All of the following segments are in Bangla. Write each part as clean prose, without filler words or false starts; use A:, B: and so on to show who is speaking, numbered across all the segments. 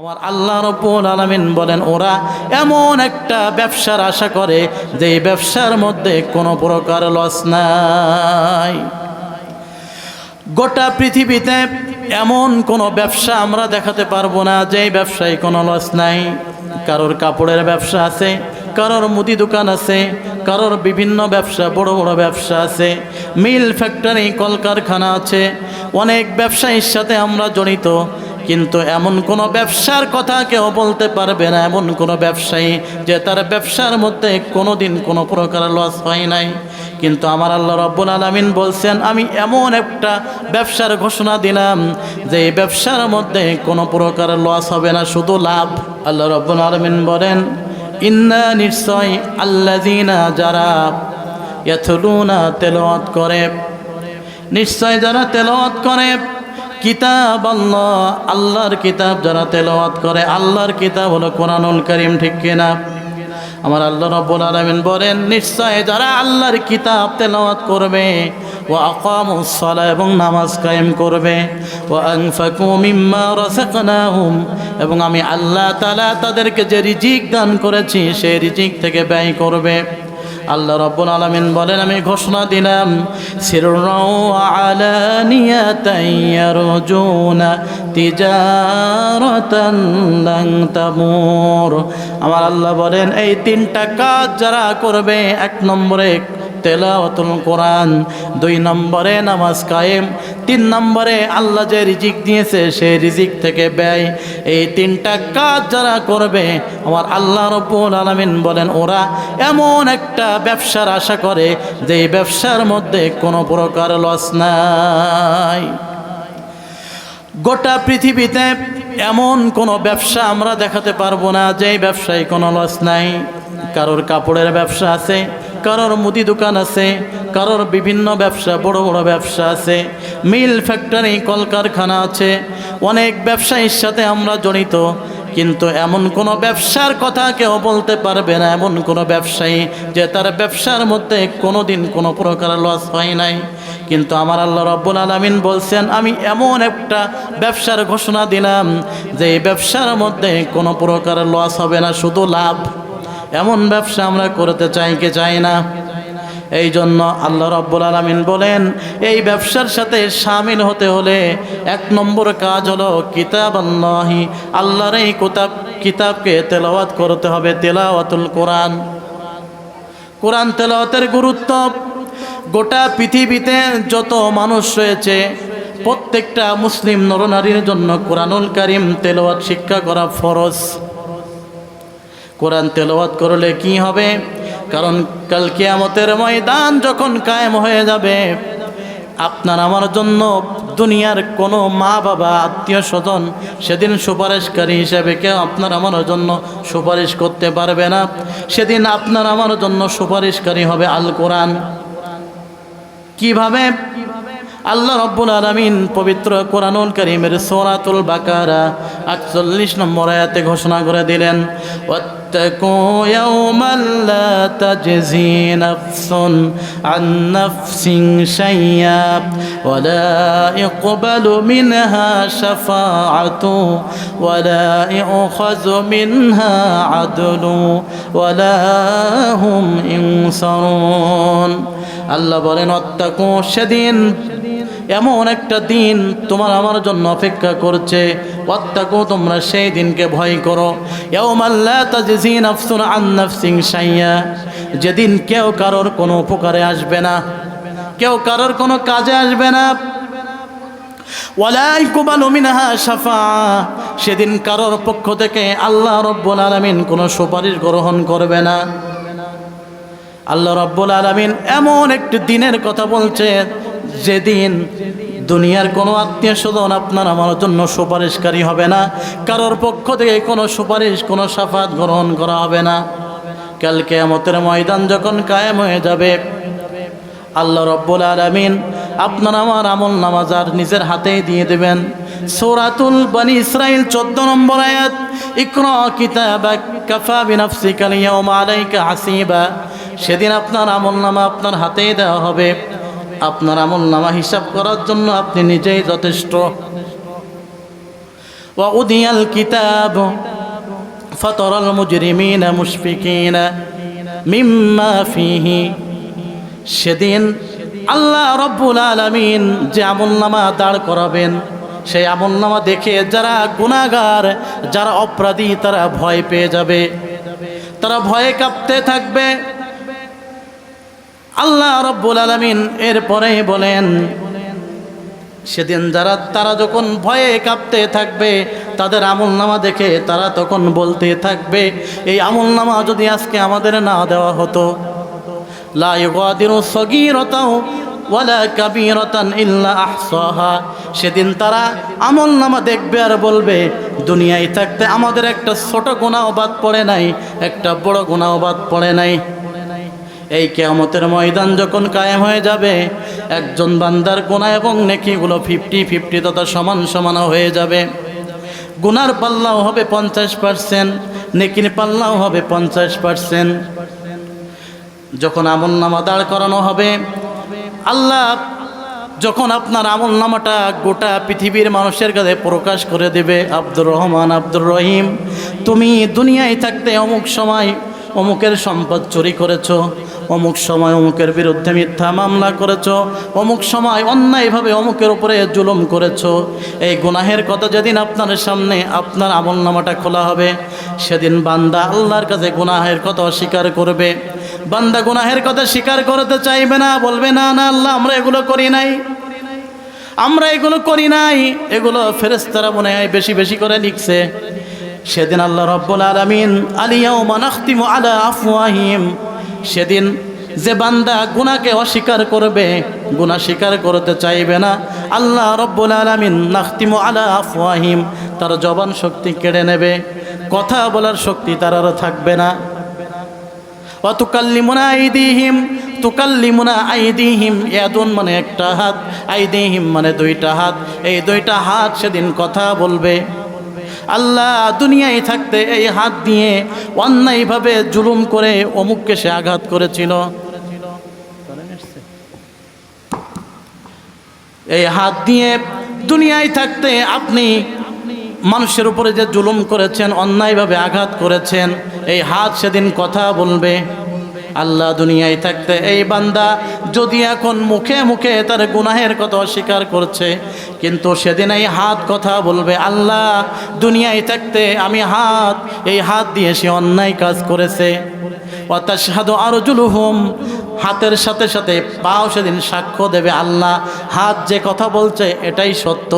A: আমার আল্লাহ রাব্বুল আলামিন বলেন ওরা এমন একটা ব্যবসার আশা করে যে এই ব্যবসার মধ্যে কোনো প্রকার লস নাই। গোটা পৃথিবীতে এমন কোনো ব্যবসা আমরা দেখাতে পারবো না যে ব্যবসায় কোনো লস নাই। কারোর কাপড়ের ব্যবসা আছে, কারোর মুদি দোকান আছে, কারোর বিভিন্ন ব্যবসা, বড় বড় ব্যবসা আছে, মিল ফ্যাক্টরি কলকারখানা আছে, অনেক ব্যবসায়ীর সাথে আমরা জড়িত। কিন্তু এমন কোনো ব্যবসার কথা কেউ বলতে পারবে না, এমন কোনো ব্যবসায়ী যে তার ব্যবসার মধ্যে কোনো দিন কোনো প্রকার লস হয় নাই। কিন্তু আমার আল্লাহ রাব্বুল আলামিন বলছেন আমি এমন একটা ব্যবসার ঘোষণা দিলাম যে এই ব্যবসার মধ্যে কোনো প্রকার লস হবে না, শুধু লাভ। আল্লাহ রাব্বুল আলামিন বলেন ইন্না নিশ্চয় আল্লাযীনা যারা ইয়াতলুনা তেলাওয়াত করে, নিশ্চয় যারা তেলাওয়াত করে কিতাব আল্লাহ, আল্লাহর কিতাব যারা তেলাওয়াত করে, আল্লাহর কিতাব হলো কোরআনুল কারীম, ঠিক কিনা? আমার আল্লাহ রাব্বুল আলামিন বলেন নিশ্চয় যারা আল্লাহর কিতাব তেলাওয়াত করবে, ওয়া আকামুস সালাহ এবং নামাজ কায়েম করবে, ওয়া আনফাকু মিম্মা রাযাকনাহুম এবং আমি আল্লাহ তাআলা তাদেরকে যে রিজিক দান করেছি সেই রিজিক থেকে ব্যয় করবে। আল্লাহ রাব্বুল আলামিন বলেন আমি ঘোষণা দিলাম সিররাও আলানিয়াতান ইয়ারজুনা তিজারাতান লান তামুর। আমার আল্লাহ বলেন এই তিনটা কাজ যারা করবে, এক নম্বরে তেলাওয়াতুল কোরআন, দুই নম্বরে নামাজ কায়েম, তিন নম্বরে আল্লাহ যে রিজিক দিয়েছে সেই রিজিক থেকে ব্যয়, এই তিনটা কাজ যারা করবে আমার আল্লাহ রাব্বুল আলামিন বলেন ওরা এমন একটা ব্যবসার আশা করে যে এই ব্যবসার মধ্যে কোনো প্রকার লস নাই। গোটা পৃথিবীতে এমন কোনো ব্যবসা আমরা দেখাতে পারবো না যে ব্যবসায় কোনো লস নাই। কারোর কাপড়ের ব্যবসা আছে, কারোর মুদি দোকান আছে, কারোর বিভিন্ন ব্যবসা, বড় বড় ব্যবসা আছে, মিল ফ্যাক্টরি কলকারখানা আছে, অনেক ব্যবসায়ীর সাথে আমরা জড়িত। কিন্তু এমন কোনো ব্যবসার কথা কেউ বলতে পারবে না, এমন কোনো ব্যবসায়ী যে তার ব্যবসার মধ্যে কোনো দিন কোনো প্রকার লস হয় নাই। কিন্তু আমার আল্লাহ রাব্বুল আলামিন বলছেন আমি এমন একটা ব্যবসার ঘোষণা দিলাম যে এই ব্যবসার মধ্যে কোনো প্রকার লস হবে না, শুধু লাভ। এমন ব্যবসা আমরা করতে চাই কি চাই না? এই জন্য আল্লাহ রাব্বুল আলামিন বলেন এই ব্যবসার সাথে শামিল হতে হলে এক নম্বর কাজ হলো কিতাবাল্লাহি, আল্লাহর এই কিতাবকে তেলাওয়াত করতে হবে, তেলাওয়াতুল কোরআন। কোরআন তেলাওয়াতের গুরুত্ব গোটা পৃথিবীতে যত মানুষ রয়েছে প্রত্যেকটা মুসলিম নরনারীর জন্য কোরআনুল কারীম তেলাওয়াত শিক্ষা করা ফরজ। কোরআন তেলাওয়াত করলে কি হবে? কারণ কাল কিয়ামতের ময়দান যখন কায়েম হয়ে যাবে, আপনার আমার জন্য দুনিয়ার কোনো মা বাবা আত্মীয় স্বজন সেদিন সুপারিশকারী হিসেবে কেউ আপনার আমার জন্য সুপারিশ করতে পারবে না। সেদিন আপনার আমার জন্য সুপারিশকারী হবে আল কোরআন। কিভাবে? আল্লাহ রাব্বুল আলামিন পবিত্র কোরআনুল কারীমের সূরাতুল বাকারা ৪৮ নম্বর আয়াতে ঘোষণা করে দিলেন ওয়াত্তাকু ইয়াওমান লা তাজজি নাফসুন আন নাফসিন শাইয়্যা ওয়া লা ইকবালু মিনহা শাফাআতু ওয়া লা ইউখাযু মিনহা আদলু ওয়া লা হুম ইনসারুন। আল্লাহ বলেন ওয়াত্তাকু, সেদিন এমন একটা দিন তোমার আমার জন্য অপেক্ষা করছে, ওয়াত্তাকু, তোমরা সেই দিনকে ভয় করো, ইয়াওমান লা তাজজি নাফসুন আন নাফসিন শাইয়্যা, যেদিন কেউ কারোর কোনো উপকারে আসবে না, কেউ কারোর কোনো কাজে আসবে না, ওয়ালা ইকবালু মিনহা শাফাআ, সেদিন কারোর পক্ষ থেকে আল্লাহ রাব্বুল আলামিন কোনো সুপারিশ গ্রহণ করবে না। আল্লাহ রাব্বুল আলামিন এমন একটি দিনের কথা বলছে যেদিন দুনিয়ার কোনো আত্মীয় স্বজন আপনার আমার জন্য সুপারিশকারী হবে না, কারোর পক্ষ থেকে কোনো সুপারিশ, কোনো শাফাত গ্রহণ করা হবে না। কাল কিয়ামতের ময়দান যখন কায়েম হয়ে যাবে, আল্লাহ রাব্বুল আলামিন আপনার আমার আমল নামাজার নিজের হাতেই দিয়ে দেবেন। সূরাতুল বনি ইসরাইল 14 নম্বর আয়াত, ইকরা কিতাবাক কাফা বিনাফসিকা আল-ইয়াওমা আলাইকা হাসিবা, সেদিন আপনার আমল নামা আপনার হাতেই দেওয়া হবে, আপনার আমল নামা হিসাব করার জন্য আপনি নিজেই যথেষ্ট। ووضع الكتاب فترى المجرمين مشفقين مما فيه সেদিন আল্লাহ রব্বুল আলামিন যে আমলনামা দাঁড় করাবেন, সেই আমলনামা দেখে যারা গুনাহগার, যারা অপরাধী, তারা ভয় পেয়ে যাবে, তারা ভয়ে কাঁপতে থাকবে। আল্লাহ রব্বুল আলামিন এরপরে বলেন, সেদিন তারা যখন ভয়ে কাঁপতে থাকবে, তাদের আমলনামা দেখে তারা তখন বলতে থাকবে, এই আমলনামা যদি আজকে আমাদের না দেওয়া হতো, লা ইউগাদিরু সগীরাতাও ওয়ালা কাবীরাতান ইল্লা আহসাহা। সেদিন তারা আমলনামা দেখবে আর বলবে, দুনিয়ায় থাকতে আমাদের একটা ছোট গুনাহ বাদ পড়ে নাই, একটা বড় গুনাহ বাদ পড়ে নাই। এই কিয়ামতের ময়দান যখন কায়েম হয়ে যাবে, একজন বান্দার গুনাহ এবং নেকিগুলো 50-50 তথা সমান সমান হয়ে যাবে। গুনার পাল্লাও হবে 50%, নেকির পাল্লাও হবে 50%। যখন আমলনামা দাঁড় করানো হবে, আল্লাহ যখন আপনার আমলনামাটা গোটা পৃথিবীর মানুষের কাছে প্রকাশ করে দেবে, আব্দুর রহমান, আব্দুর রহিম, তুমি দুনিয়ায় থাকতে অমুক সময় অমুকের সম্পদ চুরি করেছো, অমুক সময় অমুকের বিরুদ্ধে মিথ্যা মামলা করেছো, অমুক সময় অন্যায়ভাবে অমুকের উপরে জুলুম করেছো। এই গুনাহের কথা যেদিন আপনার সামনে আপনার আমলনামাটা খোলা হবে, সেদিন বান্দা আল্লাহর কাছে গুনাহের কথা অস্বীকার করবে। বান্দা গুনাহের কথা স্বীকার করতে চাইবে না, বলবে না না আল্লাহ আমরা এগুলো করি নাই, আমরা এগুলো করি নাই, এগুলো ফেরেশতারা মনে হয় বেশি বেশি করে লিখছে। সেদিন আল্লাহ রাব্বুল আলামিন আলিয়াউমা নাখতিমু আলা আফওয়াহিম, সেদিন যে বান্দা গুনাহকে অস্বীকার করবে, গুনাহ স্বীকার করতে চাইবে না, আল্লাহ রাব্বুল আলামিন নাখতিমু আলা আফওয়াহিম, তার জবান শক্তি কেড়ে নেবে, কথা বলার শক্তি তার আর থাকবে না। ওয়া তুকাল্লিমুনা আইদিহিম, তুকাল্লিমুনা আইদিহিম, ইয়াদুন মানে একটা হাত, আইদিহিম মানে দুইটা হাত, এই দুইটা হাত সেদিন কথা বলবে। আল্লাহ দুনিয়ায় থাকতে এই হাত দিয়ে অন্যায়ভাবে জুলুম করে অমুককে সে আঘাত করেছিল, এই হাত দিয়ে দুনিয়ায় থাকতে আপনি মানুষের উপরে যে জুলুম করেছেন, অন্যায়ভাবে আঘাত করেছেন, এই হাত সেদিন কথা বলবে। আল্লাহ দুনিয়ায় থাকতে এই বান্দা যদি এখন মুখে মুখে তার গুনাহের কথা অস্বীকার করছে, কিন্তু সেদিন এই হাত কথা বলবে, আল্লাহ দুনিয়ায় থাকতে আমি এই হাত দিয়ে সে অন্যায় কাজ করেছে। ওয়া তাশহাদু আরজুলুহুম, হাতের সাথে সাথে পাও সেদিন সাক্ষ্য দেবে, আল্লাহ হাত যে কথা বলছে এটাই সত্য,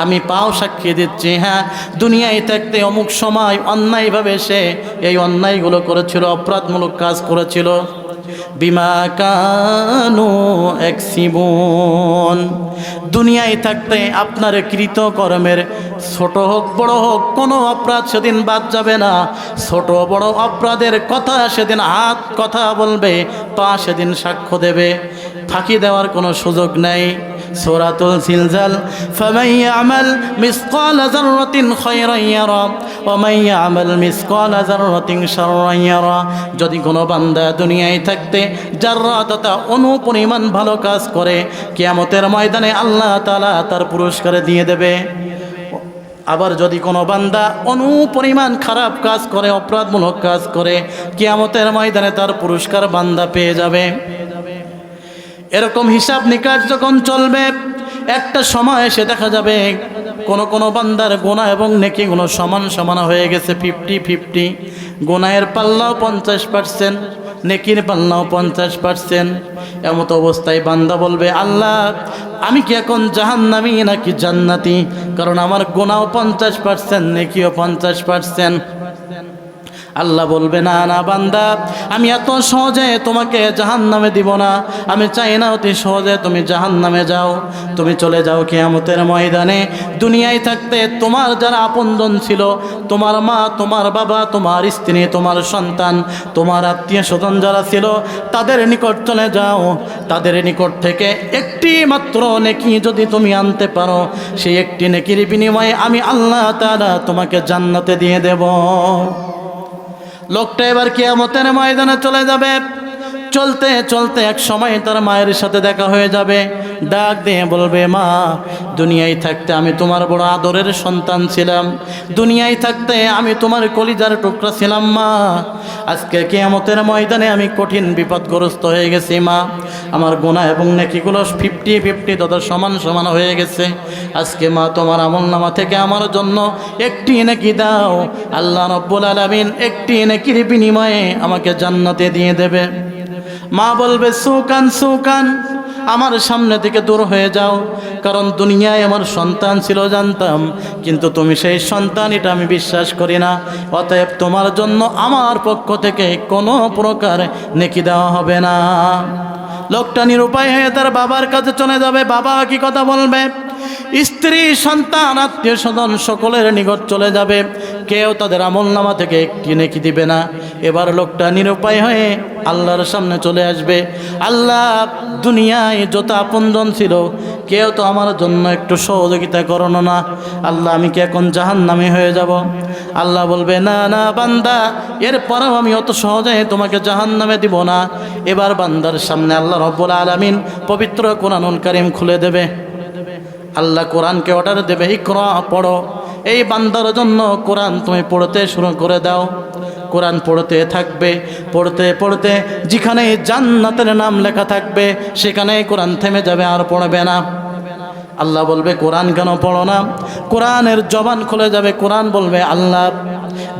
A: আমি পাও সাক্ষী দিচ্ছি, হ্যাঁ দুনিয়ায় থাকতে অমুক সময় অন্যায়ভাবে সে এই অন্যায়গুলো করেছিল, অপরাধমূলক কাজ করেছিল। বিমা কানু ইয়াকসিবুন, দুনিয়ায় থাকতে আপনার কৃতকর্মের ছোট হোক বড় হোক কোনো অপরাধ সেদিন বাদ যাবে না। ছোট বড় অপরাধের কথা সেদিন হাত কথা বলবে, পা সেদিন সাক্ষ্য দেবে, ফাঁকি দেওয়ার কোনো সুযোগ নেই। সূরাতুল জিলজাল, ফামান ইয়ামাল মিসকালা যাররাতিন খায়রান ইয়ারা ওয়া মান ইয়ামাল মিসকালা যাররাতিন শাররান ইয়ারা, যদি কোনো বান্দা দুনিয়ায় থাকতে যাররা তথা অণু পরিমাণ ভালো কাজ করে, কিয়ামতের ময়দানে আল্লাহ তাআলা তার পুরস্কার দিয়ে দেবে। আবার যদি কোনো বান্দা অণু পরিমাণ খারাপ কাজ করে, অপরাধমূলক কাজ করে, কিয়ামতের ময়দানে তার পুরস্কার বান্দা পেয়ে যাবে। এরকম হিসাব নিকাশ যখন চলবে, একটা সময় এসে দেখা যাবে কোন বান্দার গুনাহ এবং নেকিগুলো সমান সমান হয়ে গেছে, 50-50। গুনাহের পাল্লাও 50%, নেকির পাল্লাও 50%। এমত অবস্থায় বান্দা বলবে, আল্লাহ আমি কি এখন জাহান্নামী নাকি জান্নাতি? কারণ আমার গুনাহও 50%, নেকিও 50%। আল্লাহ বলবে, না না বান্দা, আমি এত সহজে তোমাকে জাহান্নামে দিব না, আমি চাই না অতি সহজে তুমি জাহান্নামে যাও। তুমি চলে যাও কিয়ামতের ময়দানে। দুনিয়ায় থাকতে তোমার যারা আপনজন ছিল, তোমার মা, তোমার বাবা, তোমার স্ত্রী, তোমার সন্তান, তোমার আত্মীয় স্বজন যারা ছিল, তাদের নিকট চলে যাও। তাদের নিকট থেকে একটি মাত্র নেকি যদি তুমি আনতে পারো, সেই একটি নেকির বিনিময়ে আমি আল্লাহ তাআলা তোমাকে জান্নাতে দিয়ে দেব। লোকটা এবার কিয়ামতের ময়দানে চলে যাবে। চলতে চলতে এক সময় তার মায়ের সাথে দেখা হয়ে যাবে। ডাক দিয়ে বলবে, মা, দুনিয়ায় থাকতে আমি তোমার বড় আদরের সন্তান ছিলাম, দুনিয়ায় থাকতে আমি তোমার কলিজার টুকরা ছিলাম মা। আজকে কিয়ামতের ময়দানে আমি কঠিন বিপদগ্রস্ত হয়ে গেছি মা। আমার গুনাহ এবং নেকিগুলো 50-50 তত সমান সমান হয়ে গেছে। আজকে মা তোমার আমলনামা থেকে আমার জন্য একটি নেকি দাও। আল্লাহ রাব্বুল আলামিন একটি নেকির বিনিময়ে আমাকে জান্নাতে দিয়ে দেবে। মা বলবে, সুকান সুকান, আমার সামনে থেকে দূর হয়ে যাও, কারণ দুনিয়ায় আমার সন্তান ছিল জানতাম, কিন্তু তুমি সেই সন্তান এটা আমি বিশ্বাস করি না। অতএব তোমার জন্য আমার পক্ষ থেকে কোনো প্রকার নেকি দেওয়া হবে না। লোকটা নিরুপায় হয়ে তার বাবার কাছে চলে যাবে। বাবা কি কথা বলবে? স্ত্রী, সন্তান, আত্মীয় স্বজন সকলের নিকট চলে যাবে, কেউ তাদের আমলনামা থেকে একটি নেকি দিবে না। এবার লোকটা নিরুপায় হয়ে আল্লাহর সামনে চলে আসবে। আল্লাহ, দুনিয়ায় যত আপনজন ছিল কেউ তো আমার জন্য একটু সহযোগিতা করলো না। আল্লাহ, আমি কি এখন জাহান্নামী হয়ে যাব? আল্লাহ বলবে, না না বান্দা, এরপরেও আমি অত সহজে তোমাকে জাহান্নামে দিব না। এবার বান্দার সামনে আল্লাহ রাব্বুল আলামিন পবিত্র কোরআনুল কারীম খুলে দেবে। আল্লাহ কোরআনকে অর্ডার দেবে, ইকরা, পড়ো। এই বান্দার জন্য কোরআন তুমি পড়তে শুরু করে দাও। কোরআন পড়তে থাকবে, পড়তে পড়তে যেখানে জান্নাতের নাম লেখা থাকবে সেখানে কোরআন থেমে যাবে, আর পড়বে না। আল্লাহ বলবে, কোরআন কেন পড়ো না? কোরআনের জবান খুলে যাবে। কোরআন বলবে, আল্লাহ,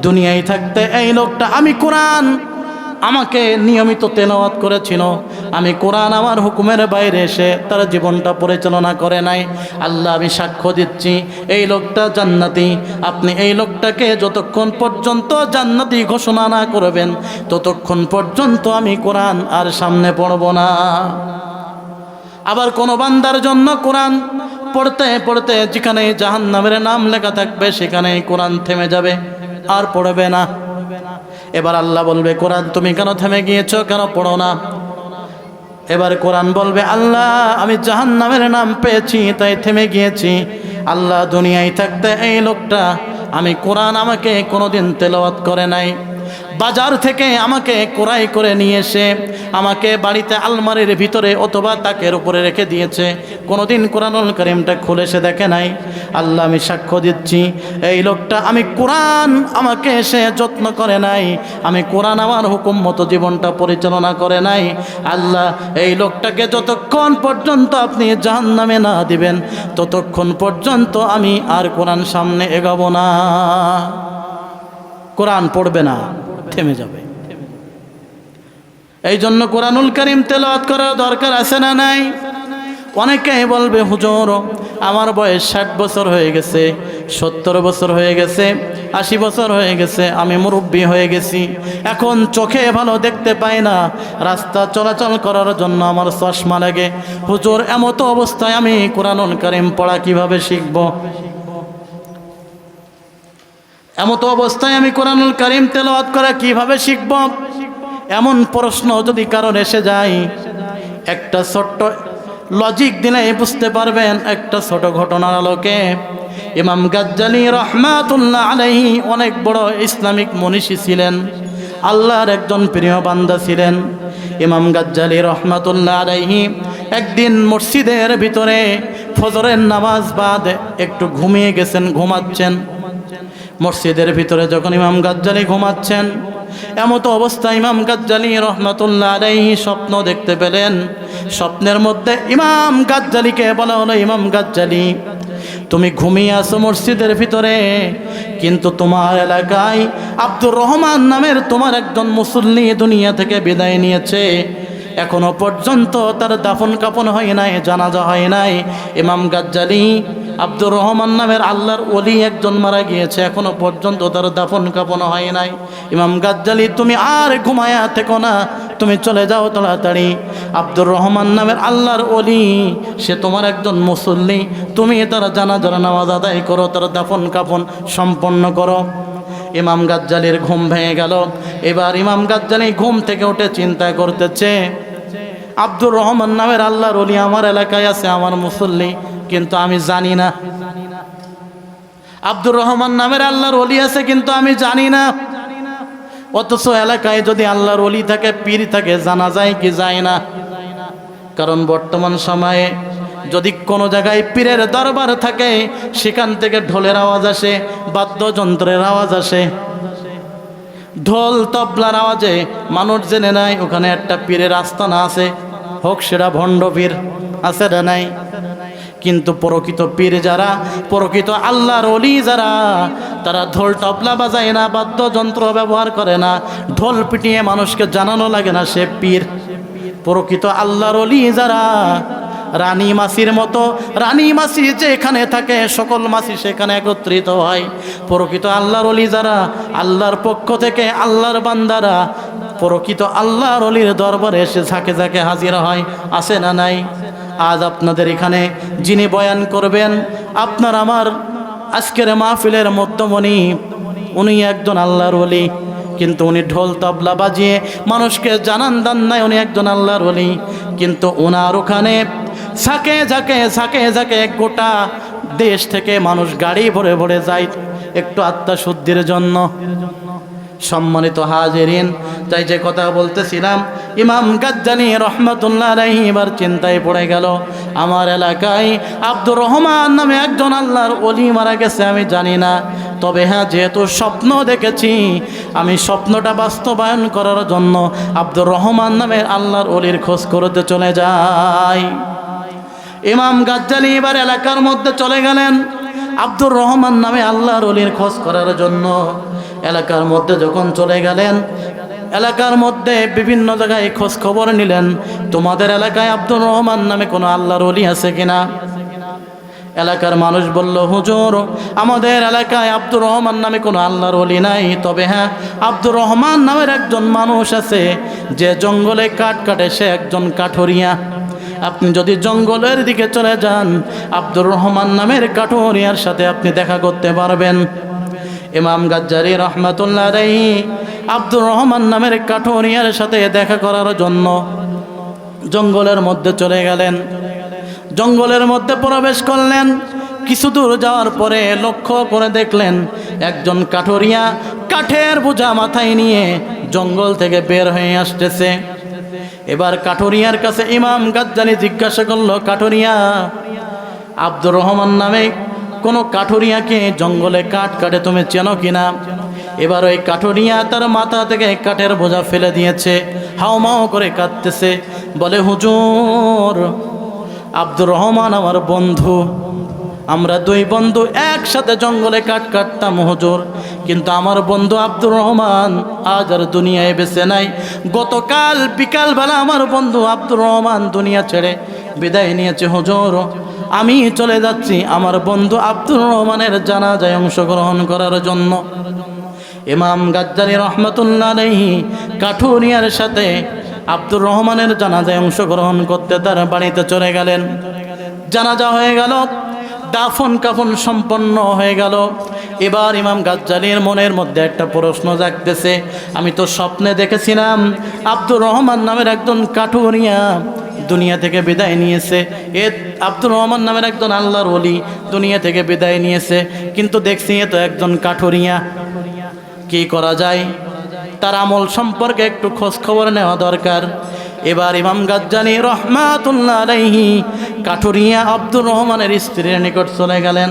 A: দুনিয়ায় থাকতে এই লোকটা আমি কোরআন আমাকে নিয়মিত তেলাওয়াত করেছিল, আমি কোরআন আমার হুকুমের বাইরে এসে তার জীবনটা পরিচালনা করে নাই। আল্লাহ, আমি সাক্ষ্য দিচ্ছি এই লোকটা জান্নাতি। আপনি এই লোকটাকে যতক্ষণ পর্যন্ত জান্নাতি ঘোষণা না করবেন ততক্ষণ পর্যন্ত আমি কোরআন আর সামনে পড়ব না। আবার কোনো বান্দার জন্য কোরআন পড়তে পড়তে যেখানে জাহান্নামের নাম লেখা থাকবে সেখানে কোরআন থেমে যাবে, আর পড়বে না। এবার আল্লাহ বলবে, কোরআন তুমি কেন থেমে গিয়েছো, কেন পড়ো না? এবার কোরআন বলবে, আল্লাহ, আমি জাহান্নামের নাম পেয়েছি তাই থেমে গিয়েছি। আল্লাহ, দুনিয়ায় থাকতে এই লোকটা আমি কোরআন আমাকে কোনোদিন তেলাওয়াত করে নাই। বাজার থেকে আমাকে ক্রয় করে নিয়ে এসে আমাকে বাড়িতে আলমারির ভিতরে অথবা তাকের উপরে রেখে দিয়েছে, কোনোদিন কোরআনুল কারীমটা খুলে সে দেখে নাই। আল্লাহ, আমি সাক্ষ্য দিচ্ছি এই লোকটা আমি কোরআন আমাকে সে যত্ন করে নাই, আমি কোরআন আমার হুকুম মতো জীবনটা পরিচালনা করে নাই। আল্লাহ, এই লোকটাকে যতক্ষণ পর্যন্ত আপনি জাহান্নামে না দিবেন ততক্ষণ পর্যন্ত আমি আর কোরআন সামনে এগাবো না। কোরআন পড়বে না, থেমে যাবে। এই জন্য কোরআনুল কারীম তেলাওয়াত করার দরকার আছে না নাই? অনেকেই বলবে, হুজুর, আমার বয়স 60 বছর হয়ে গেছে, 70 বছর হয়ে গেছে, 80 বছর হয়ে গেছে, আমি মুরব্বী হয়ে গেছি, এখন চোখে ভালো দেখতে পাই না, রাস্তা চলাচল করার জন্য আমার চশমা লাগে। হুজুর, এমতো অবস্থায় আমি কোরআনুল কারীম পড়া কিভাবে শিখব? এমতো অবস্থায় আমি কোরআনুল কারীম তেলাওয়াত করা কিভাবে শিখব? এমন প্রশ্ন যদি কারণ এসে যায়, একটা ছোট্ট লজিক দিলে বুঝতে পারবেন। একটা ছোট ঘটনার আলোকে ইমাম গাজ্জালী রহমাতুল্লাহ আলাইহি অনেক বড় ইসলামিক মনীষী ছিলেন, আল্লাহর একজন প্রিয় বান্দা ছিলেন। ইমাম গাজ্জালী রহমাতুল্লাহ আলাইহি একদিন মসজিদের ভিতরে ফজরের নামাজ বাদ একটু ঘুমিয়ে গেছেন, ঘুমাচ্ছেন। মসজিদের ভিতরে যখন ইমাম গাজ্জালী ঘুমাচ্ছেন, এমতো অবস্থায় ইমাম গাজ্জালী রহমাতুল্লাহ আলাইহি স্বপ্ন দেখতে পেলেন। স্বপ্নের মধ্যে ইমাম গাজ্জালীকে বলা হলো, ইমাম গাজ্জালী, তুমি ঘুমিয়ে আছো মসজিদের ভিতরে, কিন্তু তোমার এলাকায় আব্দুর রহমান নামের তোমার একজন মুসল্লি দুনিয়া থেকে বিদায় নিয়েছে, এখনো পর্যন্ত তার দাফন কাফন হয় নাই, জানাজা হয় নাই। ইমাম গাজ্জালী, আব্দুর রহমান নামের আল্লাহর ওলি একজন মারা গিয়েছে, এখনো পর্যন্ত তার দাফন কাফন হয় নাই। ইমাম গাজ্জালী, তুমি আর ঘুমায়া থেকো না, তুমি চলে যাও তাড়াতাড়ি। আব্দুর রহমান নামের আল্লাহর ওলি, সে তোমার একজন মুসল্লি, তুমি তার জানাজার নামাজ আদায় করো, তার দাফন কাফন সম্পন্ন করো। ইমাম গাজ্জালীর ঘুম ভেঙে গেল। এবার ইমাম গাজ্জালী ঘুম থেকে উঠে চিন্তা করতেছে, আব্দুর রহমান নামের আল্লাহর ওলি আমার এলাকায় আছে, আমার মুসল্লি, কিন্তু আমি জানি না। আব্দুর রহমান নামের আল্লাহর ওলি আছে কিন্তু আমি জানি না। অথচ এলাকায় যদি আল্লাহর ওলি থাকে, পীর থাকে, জানা যায় কি যায় না? কারণ বর্তমান সময়ে যদি কোনো জায়গায় পীরের দরবার থাকে, সেখান থেকে ঢোলের আওয়াজ আসে, বাদ্যযন্ত্রের আওয়াজ আসে, ঢোল তবলার আওয়াজে মানুষ জেনে নেয় ওখানে একটা পীরের আস্তানা আছে, হোক সেটা ভণ্ড পীর, আছে না নাই? কিন্তু প্রকৃত পীর যারা, প্রকৃত আল্লাহর ওলি যারা, তারা ঢোল তবলা বাজায় না, বাদ্যযন্ত্র ব্যবহার করে না, ঢোল পিটিয়ে মানুষকে জানানো লাগে না সে পীর। প্রকৃত আল্লাহর ওলি যারা, রানী মাছির মতো, রানী মাছি যেখানে থাকে সকল মাছি সেখানে একত্রিত হয়। প্রকৃত আল্লাহর ওলি যারা, আল্লাহর পক্ষ থেকে আল্লাহর বান্দারা প্রকৃত আল্লাহর ওলির দরবারে এসে ঝাঁকে ঝাঁকে হাজির হয়, আছে না নাই? আজ আপনাদের এখানে যিনি বয়ান করবেন, আপনার আমার আজকের মাহফিলের মধ্যমণি, উনি একজন আল্লাহর ওলি, কিন্তু উনি ঢোল তবলা বাজিয়ে মানুষকে জানান দেন নাই উনি একজন আল্লাহর ওলি। কিন্তু ওনার ওখানে ঝাঁকে ঝাঁকে ঝাঁকে ঝাঁকে গোটা দেশ থেকে মানুষ গাড়ি ভরে ভরে যায় একটু আত্মশুদ্ধির জন্য। সম্মানিত হাজিরিন, তাই যে কথা বলতেছিলাম, ইমাম গাজ্জানী রহমাতুল্লাহ আলাইহি এবার চিন্তায় পড়ে গেল, আমার এলাকায় আব্দুর রহমান নামে একজন আল্লাহর ওলি মারা গেছে, আমি জানি না। তবে হ্যাঁ, যেহেতু স্বপ্ন দেখেছি, আমি স্বপ্নটা বাস্তবায়ন করার জন্য আব্দুর রহমান নামের আল্লাহর ওলির খোঁজ করতে চলে যাই। ইমাম গাজ্জানী এবার এলাকার মধ্যে চলে গেলেন আব্দুর রহমান নামে আল্লাহর ওলির খোঁজ করার জন্য। এলাকার মধ্যে যখন চলে গেলেন, এলাকার মধ্যে বিভিন্ন জায়গায় খোঁজ খবর নিলেন, তোমাদের এলাকায় আব্দুর রহমান নামে কোনো আল্লাহর ওলি আছে কিনা? এলাকার মানুষ বলল, হুজুর, আমাদের এলাকায় আব্দুর রহমান নামে কোনো আল্লাহর ওলি নাই। তবে হ্যাঁ, আব্দুর রহমান নামের একজন মানুষ আছে যে জঙ্গলে কাঠ কাটে, সে একজন কাঠুরিয়া। আপনি যদি জঙ্গলের দিকে চলে যান, আব্দুর রহমান নামের কাঠুরিয়ার সাথে আপনি দেখা করতে পারবেন। ইমাম গাজ্জানী রহমাতুল্লাহ আলাইহি আব্দুর রহমান নামের কাঠুরিয়ার সাথে দেখা করার জন্য জঙ্গলের মধ্যে চলে গেলেন। জঙ্গলের মধ্যে প্রবেশ করলেন। কিছু দূর যাওয়ার পরে লক্ষ্য করে দেখলেন একজন কাঠুরিয়া কাঠের বোঝা মাথায় নিয়ে জঙ্গল থেকে বের হয়ে আসতেছে। এবার কাঠুরিয়ার কাছে ইমাম গাজ্জানী জিজ্ঞাসা করলো, কাঠুরিয়া, আব্দুর রহমান নামে কোনো কাঠুরিয়াকে জঙ্গলে কাঠ কাটে তুমি চেনো কিনা? এবার ওই কাঠুরিয়া তার মাথা থেকে কাঠের বোঝা ফেলে দিয়েছে, হাউমাউ করে কাঁদতেছে, বলে, হুজুর, আব্দুর রহমান আমার বন্ধু, আমরা দুই বন্ধু একসাথে জঙ্গলে কাঠ কাটতাম হুজুর, কিন্তু আমার বন্ধু আব্দুর রহমান আজ আর দুনিয়ায় বেঁচে নাই। গতকাল বিকালবেলা আমার বন্ধু আব্দুর রহমান দুনিয়া ছেড়ে বিদায় নিয়েছে হুজুর। আমি চলে যাচ্ছি আমার বন্ধু আব্দুর রহমানের জানাজায় অংশগ্রহণ করার জন্য। ইমাম গাজ্জানী রহমাতুল্লাহ আলাইহি কাঠুরিয়ার সাথে আব্দুর রহমানের জানাজায় অংশগ্রহণ করতে তার বাড়িতে চলে গেলেন। জানাজা হয়ে গেল, দাফন কাফন সম্পন্ন হয়ে গেল। এবার ইমাম গাজ্জানীর মনের মধ্যে একটা প্রশ্ন জাগতেছে, আমি তো স্বপ্নে দেখেছিলাম আব্দুর রহমান নামের একজন কাঠুরিয়া দুনিয়া থেকে বিদায় নিয়েছে, এ আব্দুর রহমান নামের একজন আল্লাহর ওলি দুনিয়া থেকে বিদায় নিয়েছে, কিন্তু দেখছি এ তো একজন কাঠুরিয়া। কি করা যায়? তার আমল সম্পর্কে একটু খোঁজ খবর নেওয়া দরকার। এবার ইমাম গাজ্জানী রহমাতুল্লাহ আলাইহি কাঠুরিয়া আব্দুর রহমানের স্ত্রীর নিকট চলে গেলেন,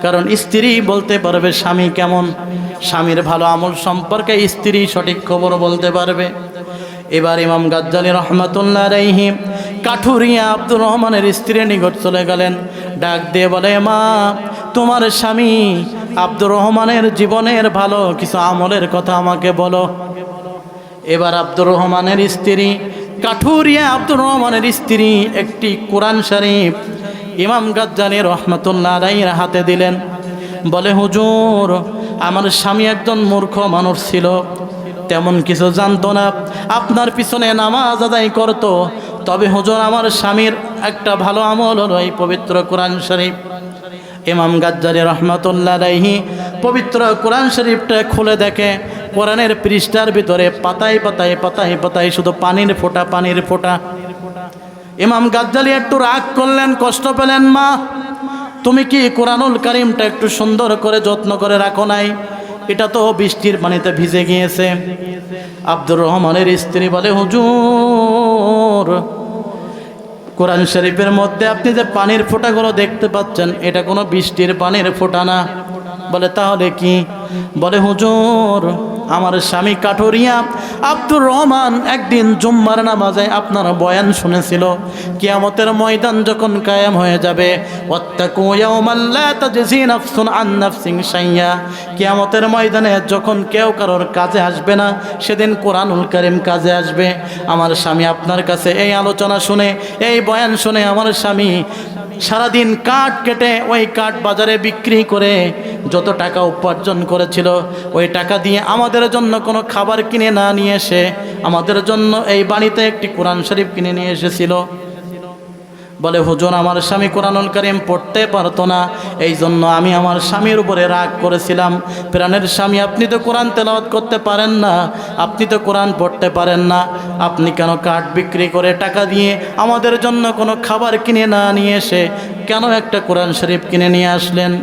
A: কারণ স্ত্রী বলতে পারবে স্বামী কেমন, স্বামীর ভালো আমল সম্পর্কে স্ত্রী সঠিক খবর বলতে পারবে। এবার ইমাম গাজ্জানী রহমাতুল্লাহ আলাইহি কাঠুরিয়া আব্দুর রহমানের স্ত্রীর নিকট চলে গেলেন, ডাক দিয়ে বলে, মা, তোমার স্বামী আব্দুর রহমানের জীবনের ভালো কিছু আমলের কথা আমাকে বলো। এবার আব্দুর রহমানের স্ত্রী, কাঠুরিয়া আব্দুর রহমানের স্ত্রী একটি কোরআন শরীফ ইমাম গাজ্জানী রহমাতুল্লাহ আলাইহির হাতে দিলেন, বলে, হুজুর, আমার স্বামী একজন মূর্খ মানুষ ছিল, তেমন কিছু জানতো না, আপনার পিছনে নামাজ আদায় করত, তবে হুজুর আমার স্বামীর একটা ভালো আমল হলো এই পবিত্র কোরআন শরীফ। ইমাম গাজ্জানী রহমাতুল্লাহ আলাইহি পবিত্র কোরআন শরীফটা খুলে দেখে, কোরআনের পৃষ্ঠার ভিতরে পাতায় পাতায় পাতায় পাতায় শুধু পানির ফোঁটা, পানির ফোঁটা। ইমাম গাজ্জালী একটু রাগ করলেন, কষ্ট পেলেন, মা, তুমি কি কোরআনুল কারীমটা একটু সুন্দর করে যত্ন করে রাখো নাই? এটা তো বৃষ্টির পানিতে ভিজে গিয়েছে। আব্দুর রহমানের স্ত্রী বলে, হুজুর, কোরআন শরীফের মধ্যে আপনি যে পানির ফোঁটাগুলো দেখতে পাচ্ছেন এটা কোনো বৃষ্টির পানির ফোঁটা না। বলে তাহলে কি? বলে, হুজুর, আমার স্বামী কাঠুরিয়া আব্দুর রহমান একদিন জুম্মার নামাজে আপনার বয়ান শুনেছিল, কিয়ামতের ময়দান যখন কায়েম হয়ে যাবে, ওয়াত্তাকু ইয়াওমান লা তাজজি নাফসুন আন নাফসিন শাইয়া, কিয়ামতের ময়দানে যখন কেউ কারোর কাজে আসবে না, সেদিন কোরআনুল কারীম কাজে আসবে। আমার স্বামী আপনার কাছে এই আলোচনা শুনে, এই বয়ান শুনে আমার স্বামী সারাদিন কাঠ কেটে ওই কাঠ বাজারে বিক্রি করে যত টাকা উপার্জন করেছিল, ওই টাকা দিয়ে আমাদের জন্য কোনো খাবার কিনে না নিয়ে এসে আমাদের জন্য এই বাড়িতে একটি কোরআন শরীফ কিনে নিয়ে এসেছিল। বলে, হুজুর, আমার স্বামী কোরআনুল কারীম পড়তে পারতো না, এই জন্য আমি আমার স্বামীর উপরে রাগ করেছিলাম। প্রাণের স্বামী, আপনি তো কোরআন তেলাওয়াত করতে পারেন না, আপনি তো কোরআন পড়তে পারেন না, আপনি কেন কাঠ বিক্রি করে টাকা দিয়ে আমাদের জন্য কোনো খাবার কিনে না নিয়ে এসে কেন একটা কোরআন শরীফ কিনে নিয়ে আসলেন?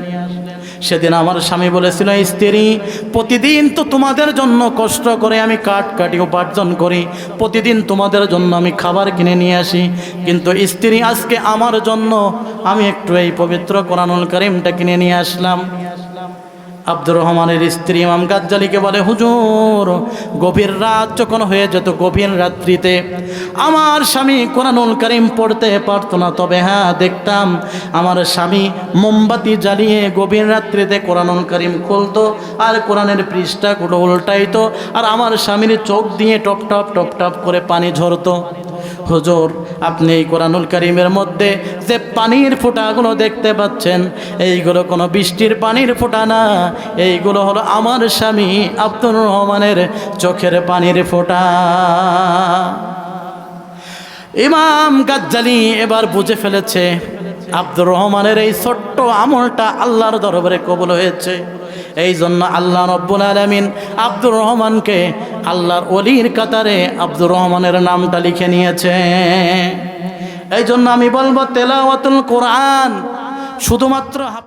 A: সেদিন আমার স্বামী বলেছিল, স্ত্রী, প্রতিদিন তো তোমাদের জন্য কষ্ট করে আমি কাঠ কাটি উপার্জন করি, প্রতিদিন তোমাদের জন্য আমি খাবার কিনে নিয়ে আসি, কিন্তু স্ত্রী, আজকে আমার জন্য আমি একটু এই পবিত্র কোরআনুল কারীমটা কিনে নিয়ে আসলাম। আব্দুর রহমানের স্ত্রী ইমাম গাজ্জালীকে বলে, হুজুর, গভীর রাত যখন হয়ে যেত, গভীর রাত্রিতে আমার স্বামী কোরআনুল কারীম পড়তে পারতো না, তবে হ্যাঁ, দেখতাম আমার স্বামী মোমবাতি জ্বালিয়ে গভীর রাত্রিতে কোরআনুল কারীম খুলতো আর কোরআনের পৃষ্ঠাগুলো উল্টাইতো, আর আমার স্বামীর চোখ দিয়ে টপ টপ টপ টপ করে পানি ঝরতো। হুজুর, আপনি এই কোরআনুল কারীমের মধ্যে যে পানির ফোঁটাগুলো দেখতে পাচ্ছেন, এইগুলো কোনো বৃষ্টির পানির ফোঁটা না, এইগুলো হলো আমার স্বামী আব্দুর রহমানের চোখের পানির ফোঁটা। ইমাম গাজ্জালী এবার বুঝে ফেলেছে আব্দুর রহমানের এই ছোট্ট আমলটা আল্লাহর দরবারে কবুল হয়েছে। এই জন্য আল্লাহ রব্বুল আলামিন আব্দুর রহমানকে আল্লাহর ওলির কাতারে আব্দুর রহমানের নামটা লিখে নিয়েছে। এই জন্য আমি বলবো, তেলাওয়াতুল কোরআন শুধুমাত্র